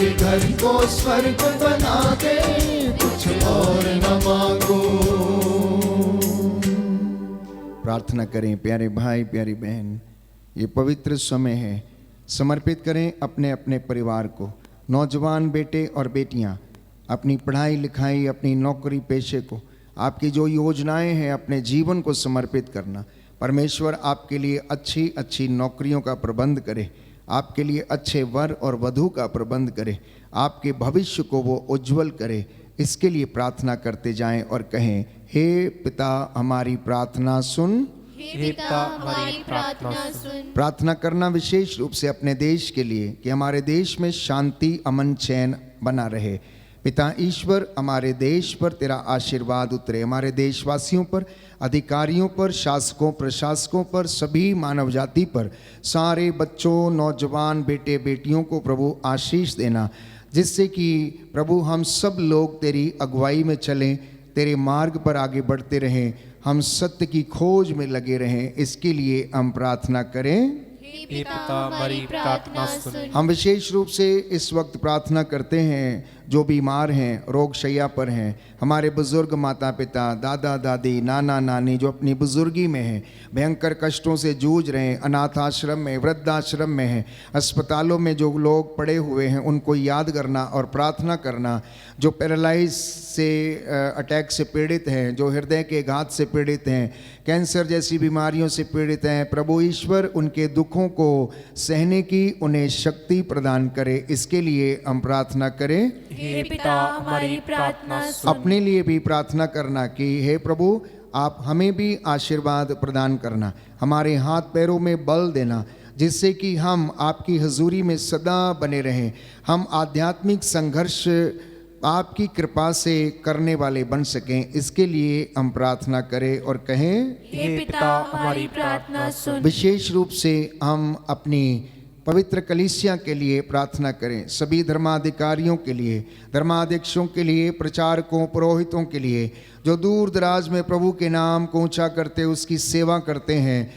मेरे घर को स्वर्ग बना दे, कुछ और न मांगो। प्रार्थना करें प्यारे भाई प्यारी बहन, ये पवित्र समय है, समर्पित करें अपने अपने परिवार को। नौजवान बेटे और बेटियां अपनी पढ़ाई लिखाई, अपनी नौकरी पेशे को, आपकी जो योजनाएं हैं अपने जीवन को समर्पित करना। परमेश्वर आपके लिए अच्छी अच्छी नौकरियों का प्रबंध करे, आपके लिए अच्छे वर और वधू का प्रबंध करे, आपके भविष्य को वो उज्जवल करे। इसके लिए प्रार्थना करते जाएं और कहें, हे पिता हमारी प्रार्थना सुन।
हे पिता हमारी प्रार्थना सुन।
प्रार्थना करना विशेष रूप से अपने देश के लिए कि हमारे देश में शांति अमन चैन बना रहे। पिता ईश्वर, हमारे देश पर तेरा आशीर्वाद उतरे, हमारे देशवासियों पर, अधिकारियों पर, शासकों प्रशासकों पर, सभी मानव जाति पर, सारे बच्चों नौजवान बेटे बेटियों को प्रभु आशीष देना, जिससे कि प्रभु हम सब लोग तेरी अगुवाई में चलें, तेरे मार्ग पर आगे बढ़ते रहें, हम सत्य की खोज में लगे रहें। इसके लिए हम प्रार्थना करें।
हे पिता हमारी प्रार्थना सुन।
हम विशेष रूप से इस वक्त प्रार्थना करते हैं जो बीमार हैं, रोग शैया पर हैं, हमारे बुजुर्ग माता पिता, दादा दादी, नाना नानी जो अपनी बुजुर्गी में हैं, भयंकर कष्टों से जूझ रहे हैं, अनाथ आश्रम में, वृद्धाश्रम में हैं, अस्पतालों में जो लोग पड़े हुए हैं, उनको याद करना और प्रार्थना करना। जो पैरालाइज से अटैक से पीड़ित हैं, जो हृदय के घात से पीड़ित हैं, कैंसर जैसी बीमारियों से पीड़ित हैं, प्रभु ईश्वर उनके दुखों को सहने की उन्हें शक्ति प्रदान करे। इसके लिए हम प्रार्थना करें।
हे पिता हमारी प्रार्थना सुन।
अपने लिए भी प्रार्थना करना कि हे प्रभु आप हमें भी आशीर्वाद प्रदान करना, हमारे हाथ पैरों में बल देना, जिससे कि हम आपकी हजूरी में सदा बने रहें, हम आध्यात्मिक संघर्ष आपकी कृपा से करने वाले बन सकें। इसके लिए हम प्रार्थना करें और कहें,
हे पिता हमारी प्रार्थना सुन।
विशेष रूप से हम अपनी पवित्र कलीसिया के लिए प्रार्थना करें, सभी धर्माधिकारियों के लिए, धर्माध्यक्षों के लिए, प्रचारकों, पुरोहितों के लिए, जो दूर दराज में प्रभु के नाम को ऊंचा करते उसकी सेवा करते हैं।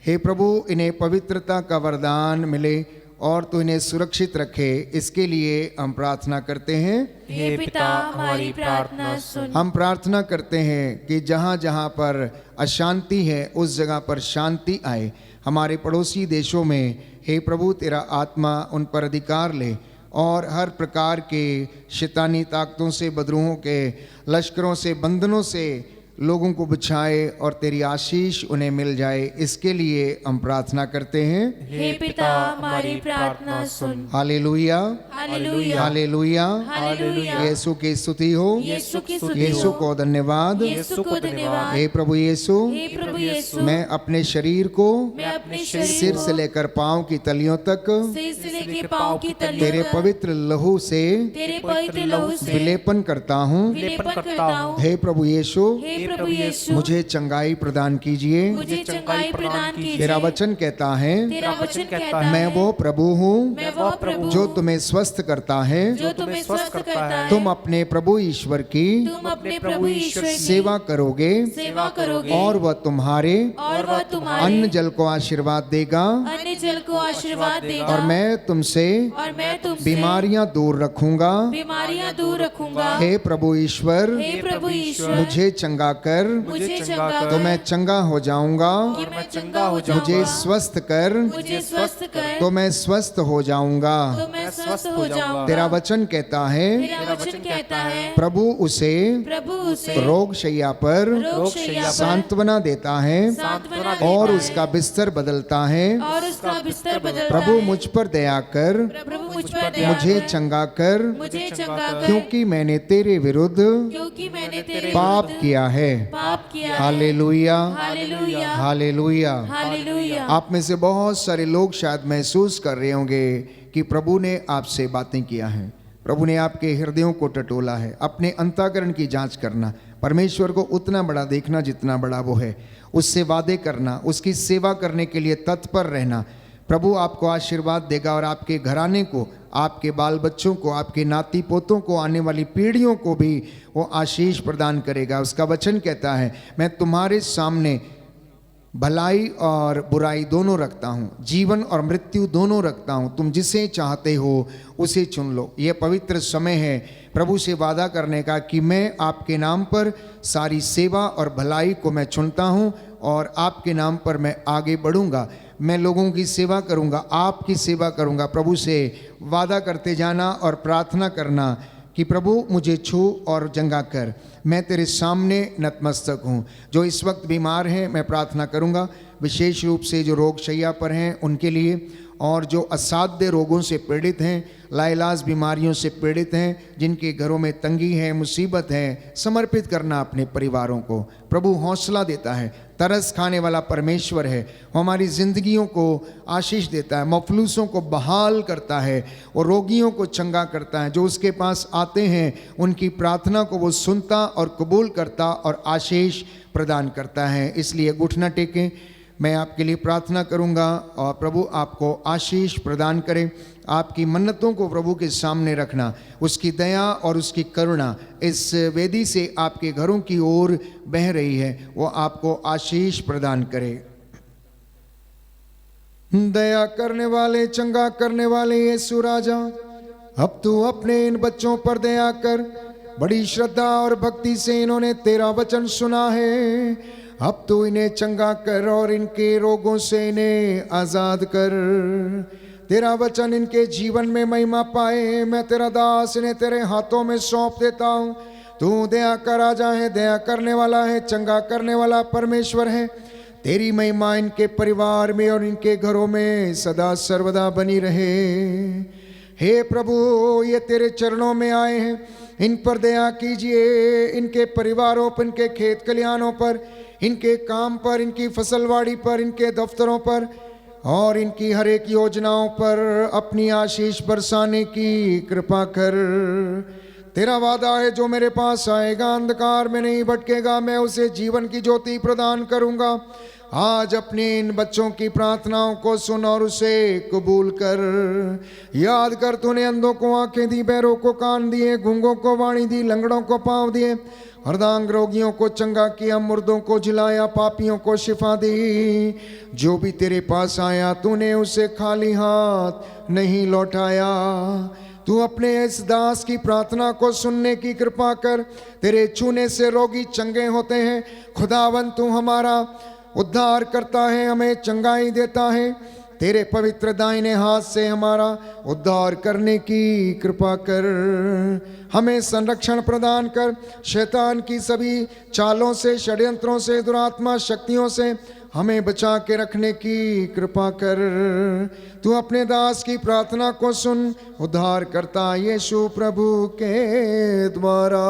हे प्रभु इन्हें पवित्रता का वरदान मिले और तो इन्हें सुरक्षित रखे। इसके लिए हम प्रार्थना करते हैं।
हे पिता हमारी प्रार्थना सुन।
हम प्रार्थना करते हैं कि जहाँ जहाँ पर अशांति है उस जगह पर शांति आए। हमारे पड़ोसी देशों में हे प्रभु तेरा आत्मा उन पर अधिकार ले और हर प्रकार के शैतानी ताकतों से, बदरूहों के लश्करों से, बंधनों से लोगों को बचाए और तेरी आशीष उन्हें मिल जाए। इसके लिए हम प्रार्थना करते हैं।
हे पिता हमारी प्रार्थना सुन।
Hallelujah,
hallelujah,
hallelujah,
hallelujah.
यीशु की स्तुति हो,
यीशु की स्तुति
यीशु
हो।
को धन्यवाद।
यीशु को धन्यवाद।
हे प्रभु यीशु,
हे प्रभु यीशु,
मैं अपने शरीर को
मैं अपने शरीर
सिर
को
से लेकर पांव की तलियों तक
सिर से लेकर पांव की तलियों
तेरे
तक
पवित्र लहू से
तेरे पवित्र लहू से
विलेपन करता हूँ।
विलेपन करता हूँ।
हे प्रभु यीशु,
हे प्रभु यीशु,
मुझे चंगाई प्रदान कीजिए।
मुझे चंगाई प्रदान कीजिए।
तेरा वचन कहता है,
तेरा वचन कहता है,
मैं वो प्रभु हूँ
मैं वो प्रभु
जो तुम्हें स्वस्थ करता है।
जो तुम्हें स्वस्थ करता है।
तुम अपने प्रभु ईश्वर की
तुम अपने प्रभु ईश्वर की
सेवा करोगे
सेवा करोगे
और वह तुम्हारे
और वह तुम्हारे
अन्न जल को आशीर्वाद देगा
अन्य जल को आशीर्वाद देगा।
और मैं तुमसे
और मैं तुमसे
बीमारियां दूर रखूंगा।
बीमारियां दूर रखूंगा।
हे प्रभु ईश्वर,
हे प्रभु ईश्वर,
मुझे चंगा कर
मुझे चंगा
तो
कर
मैं चंगा हो जाऊंगा।
कि मैं चंगा हो जाऊंगा।
मुझे स्वस्थ कर
मुझे स्वस्थ कर
तो मैं स्वस्थ हो जाऊंगा।
तो मैं स्वस्थ हो जाऊंगा।
तेरा वचन कहता है,
तेरा वचन कहता है,
प्रभु उसे
उसे
रोग शैया पर
रोग शैया पर
सांत्वना देता है
सांत्वना
और
देता
उसका बिस्तर बदलता है।
है और उसका बिस्तर बदलता
प्रभु
है।
मुझ पर दया कर,
प्रभु मुझ पर दया
मुझे
कर,
चंगा कर,
मुझे चंगा कर,
क्योंकि मैंने तेरे विरुद्ध
क्योंकि मैंने तेरे
पाप
विरुद्ध
किया है।
पाप किया है।
Hallelujah,
hallelujah,
hallelujah.
हालेलुया।
आप में से बहुत सारे लोग शायद महसूस कर रहे होंगे कि प्रभु ने आपसे बातें किया हैं, प्रभु ने आपके हृदयों को टटोला है। अपने अंतःकरण की जांच करना, परमेश्वर को उतना बड़ा देखना जितना बड़ा वो है, उससे वादे करना, उसकी सेवा करने के लिए तत्पर रहना। प्रभु आपको आशीर्वाद देगा और आपके घराने को, आपके बाल बच्चों को, आपके नाती पोतों को, आने वाली पीढ़ियों को भी वो आशीष प्रदान करेगा। उसका वचन कहता है, मैं तुम्हारे सामने भलाई और बुराई दोनों रखता हूँ, जीवन और मृत्यु दोनों रखता हूँ, तुम जिसे चाहते हो उसे चुन लो। यह पवित्र समय है प्रभु से वादा करने का कि मैं आपके नाम पर सारी सेवा और भलाई को मैं चुनता हूँ और आपके नाम पर मैं आगे बढ़ूँगा, मैं लोगों की सेवा करूँगा, आपकी सेवा करूँगा। प्रभु से वादा करते जाना और प्रार्थना करना कि प्रभु मुझे छू और चंगा कर, मैं तेरे सामने नतमस्तक हूँ। जो इस वक्त बीमार हैं मैं प्रार्थना करूँगा, विशेष रूप से जो रोग शैया पर हैं उनके लिए, और जो असाध्य रोगों से पीड़ित हैं, लाइलाज बीमारियों से पीड़ित हैं, जिनके घरों में तंगी है, मुसीबत है, समर्पित करना अपने परिवारों को। प्रभु हौसला देता है, तरस खाने वाला परमेश्वर है, हमारी ज़िंदगियों को आशीष देता है, मफलूसों को बहाल करता है और रोगियों को चंगा करता है। जो उसके पास आते हैं उनकी प्रार्थना को वो सुनता और कबूल करता और आशीष प्रदान करता है। इसलिए घुटना टेकें, मैं आपके लिए प्रार्थना करूंगा और प्रभु आपको आशीष प्रदान करे। आपकी मन्नतों को प्रभु के सामने रखना, उसकी दया और उसकी करुणा इस वेदी से आपके घरों की ओर बह रही है, वो आपको आशीष प्रदान करे। दया करने वाले, चंगा करने वाले यीशु राजा, अब तू अपने इन बच्चों पर दया कर। बड़ी श्रद्धा और भक्ति से इन्होंने तेरा वचन सुना है, अब तू इन्हें चंगा कर और इनके रोगों से इन्हें आज़ाद कर। तेरा वचन इनके जीवन में महिमा पाए। मैं तेरा दास इन्हें तेरे हाथों में सौंप देता हूँ। तू दया का राजा है, दया करने वाला है, चंगा करने वाला परमेश्वर है। तेरी महिमा इनके परिवार में और इनके घरों में सदा सर्वदा बनी रहे। हे प्रभु, ये तेरे चरणों में आए हैं, इन पर दया कीजिए, इनके परिवारों पर, इनके खेत खलिहानों पर, इनके काम पर, इनकी फसलवाड़ी पर, इनके दफ्तरों पर और इनकी हर एक योजनाओं पर अपनी आशीष बरसाने की कृपा कर। तेरा वादा है, जो मेरे पास आएगा अंधकार में नहीं भटकेगा, मैं उसे जीवन की ज्योति प्रदान करूंगा। आज अपने इन बच्चों की प्रार्थनाओं को सुन और उसे कबूल कर। याद कर, तूने अंधों को आंखें दी, बहरों को कान दिए, गूंगों को वाणी दी, लंगड़ों को पांव दिए, अर्धांग रोगियों को चंगा किया, मुर्दों को जिलाया, पापियों को शिफा दी। जो भी तेरे पास आया तूने उसे खाली हाथ नहीं लौटाया। तू अपने इस दास की प्रार्थना को सुनने की कृपा कर। तेरे छूने से रोगी चंगे होते हैं। खुदावन, तू हमारा उद्धार करता है, हमें चंगाई देता है। तेरे पवित्र दाहिने हाथ से हमारा उद्धार करने की कृपा कर। हमें संरक्षण प्रदान कर, शैतान की सभी चालों से, षड्यंत्रों से, दुरात्मा शक्तियों से हमें बचा के रखने की कृपा कर। तू अपने दास की प्रार्थना को सुन, उद्धार करता यीशु प्रभु के द्वारा।